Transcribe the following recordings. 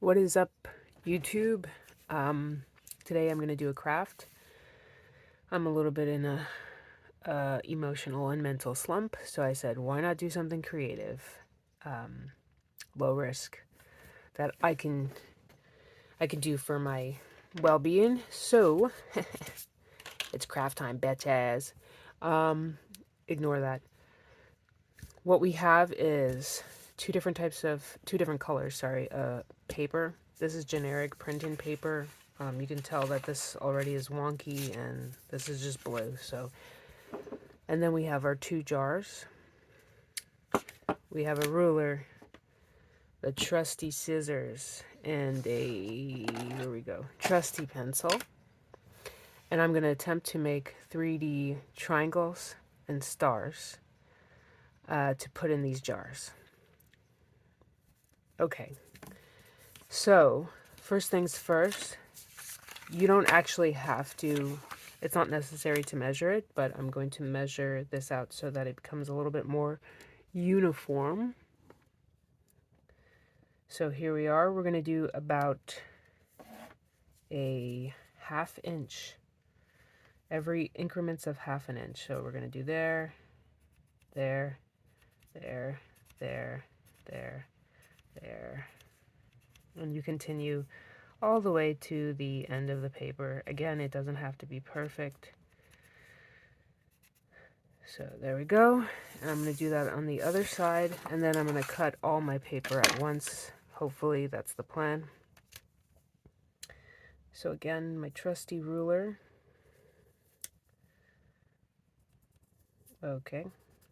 What is up, YouTube? Today I'm going to do a craft. I'm a little bit in a emotional and mental slump, so I said, why not do something creative, low risk, that I can do for my well-being. So it's craft time, betches. Ignore that. What we have is two different colors, sorry, paper. This is generic printing paper. You can tell that this already is wonky and this is just blue. So, and then we have our two jars. We have a ruler, the trusty scissors, and here we go, trusty pencil. And I'm going to attempt to make 3D triangles and stars to put in these jars. Okay, so first things first, you don't actually have to, it's not necessary to measure it, but I'm going to measure this out so that it becomes a little bit more uniform. So here we are, we're going to do about a ½ inch, every increments of ½ an inch. So we're going to do there, there, there, there, there, there, and you continue all the way to the end of the paper. Again, it doesn't have to be perfect. So there we go. And I'm going to do that on the other side, and then I'm going to cut all my paper at once. Hopefully that's the plan. So again, my trusty ruler. Okay,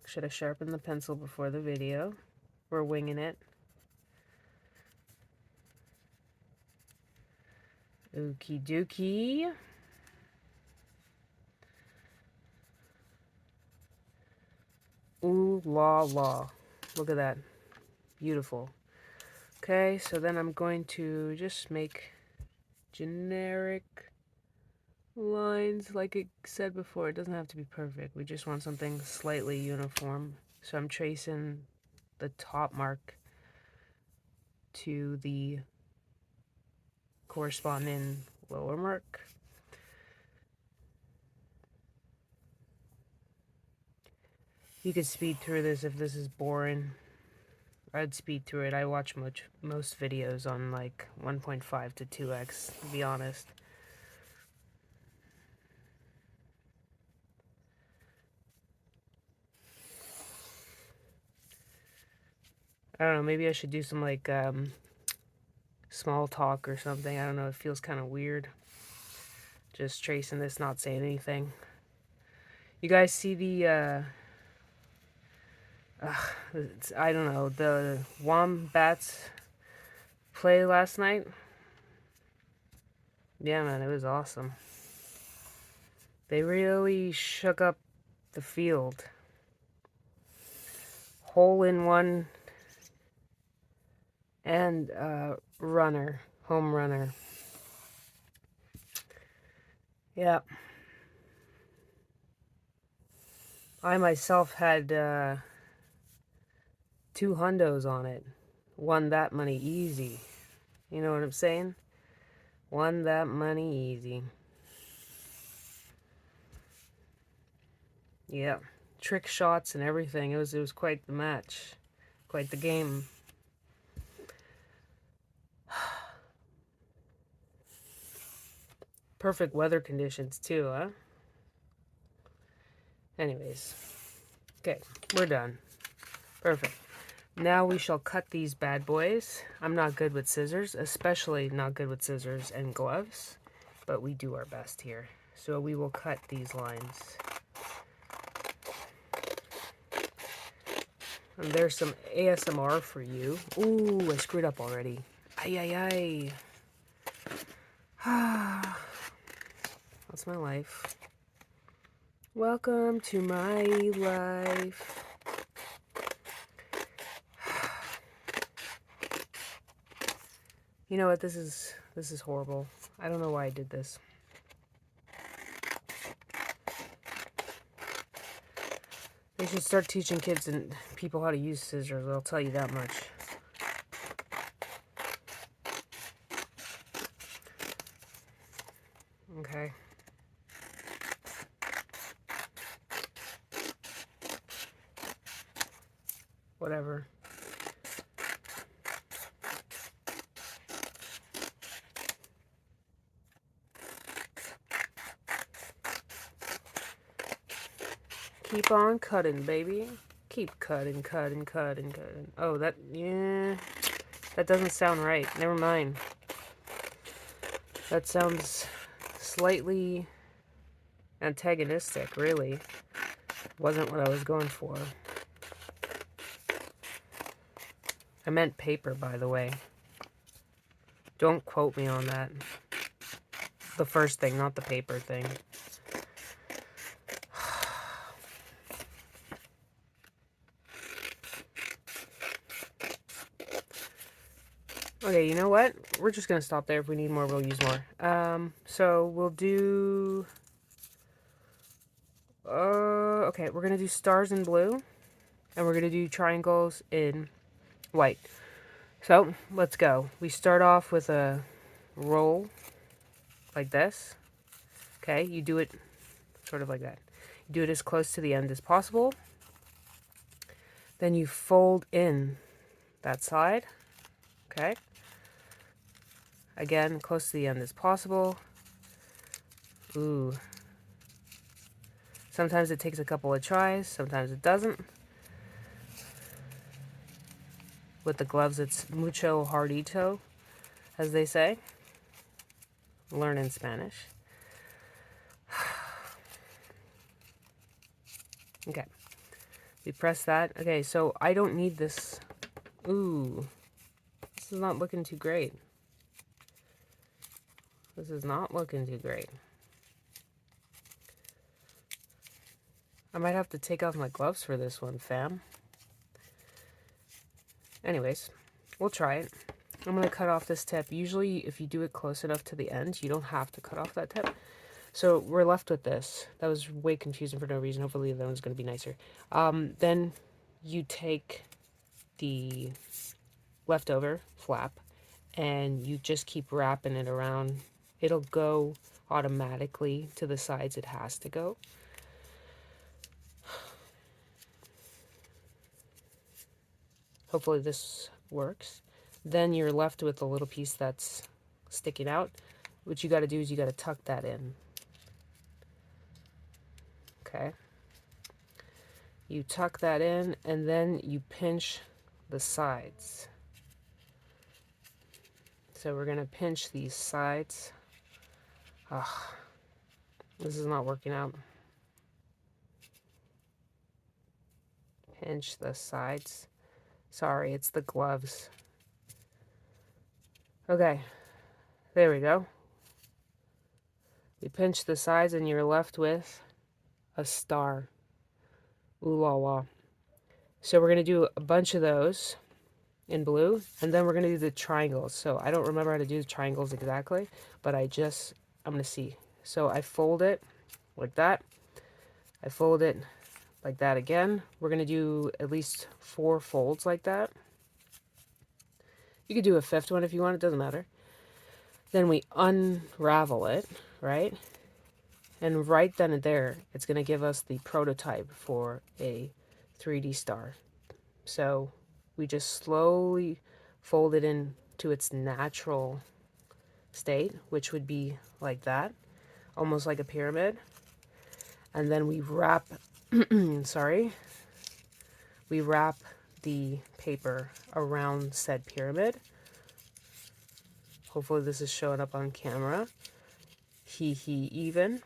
should have sharpened the pencil before the video. We're winging it. Okie dokie. Ooh la la. Look at that. Beautiful. Okay, so then I'm going to just make generic lines. Like it said before, it doesn't have to be perfect. We just want something slightly uniform. So I'm tracing the top mark to the corresponding lower mark. You could speed through this if this is boring. I'd speed through it. I watch most videos on like 1.5 to 2x, to be honest. I don't know, maybe I should do some like small talk or something. I don't know, it feels kind of weird. Just tracing this, not saying anything. You guys see the, I don't know, the Wombats play last night? Yeah, man, it was awesome. They really shook up the field. Hole in one and runner, home runner. Yeah. I myself had 2 hundos on it. Won that money easy. You know what I'm saying? Won that money easy. Yeah. Trick shots and everything. It was quite the match. Quite the game. Perfect weather conditions too, huh? Anyways. Okay, we're done. Perfect. Now we shall cut these bad boys. I'm not good with scissors, especially not good with scissors and gloves, but we do our best here. So we will cut these lines. And there's some ASMR for you. Ooh, I screwed up already. Ay, ay, ay. That's my life. Welcome to my life. You know what? This is horrible. I don't know why I did this. They should start teaching kids and people how to use scissors. I'll tell you that much. Okay. Whatever. Keep on cutting, baby. Keep cutting, cutting, cutting, cutting. Oh, yeah. That doesn't sound right. Never mind. That sounds slightly antagonistic, really. Wasn't what I was going for. I meant paper, by the way. Don't quote me on that. The first thing, not the paper thing. Okay, you know what? We're just going to stop there. If we need more, we'll use more. So we'll do... okay, we're going to do stars in blue. And we're going to do triangles in white. So, let's go. We start off with a roll like this. Okay, you do it sort of like that. You do it as close to the end as possible. Then you fold in that side. Okay. Again, close to the end as possible. Ooh. Sometimes it takes a couple of tries, sometimes it doesn't. With the gloves, it's mucho hardito, as they say. Learn in Spanish. Okay. We press that. Okay, so I don't need this. Ooh. This is not looking too great. This is not looking too great. I might have to take off my gloves for this one, fam. Anyways, we'll try it. I'm going to cut off this tip. Usually, if you do it close enough to the end, you don't have to cut off that tip. So we're left with this. That was way confusing for no reason. Hopefully that one's going to be nicer. Then you take the leftover flap and you just keep wrapping it around. It'll go automatically to the sides it has to go. Hopefully this works. Then you're left with a little piece that's sticking out. What you got to do is you got to tuck that in. Okay. You tuck that in and then you pinch the sides. So we're going to pinch these sides. Ugh, this is not working out. Pinch the sides. Sorry, it's the gloves. Okay, there we go. We pinch the sides and you're left with a star. Ooh la la. So we're going to do a bunch of those in blue, and then we're going to do the triangles. So I don't remember how to do the triangles exactly, but I'm going to see. So I fold it like that. I fold it like that again. We're going to do at least 4 folds like that. You could do a 5th one if you want, it doesn't matter. Then we unravel it, right? And right then and there, it's going to give us the prototype for a 3D star. So we just slowly fold it into its natural state, which would be like that, almost like a pyramid. And then we wrap, we wrap the paper around said pyramid. Hopefully this is showing up on camera. Even.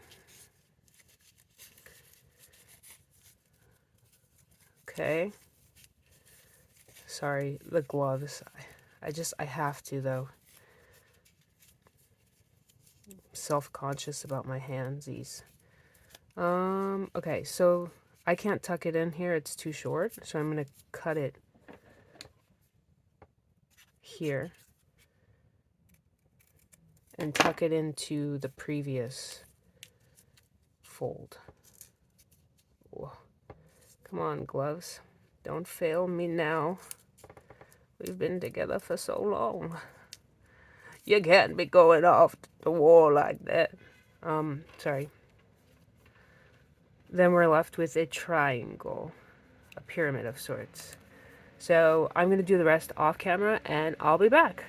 Okay. Sorry, the gloves. I have to though. Self-conscious about my handsies. Okay, so I can't tuck it in here, it's too short, so I'm gonna cut it here and tuck it into the previous fold. Whoa. Come on, gloves. Don't fail me now. We've been together for so long. You can't be going off the wall like that. Sorry. Then we're left with a triangle, a pyramid of sorts. So I'm going to do the rest off camera and I'll be back.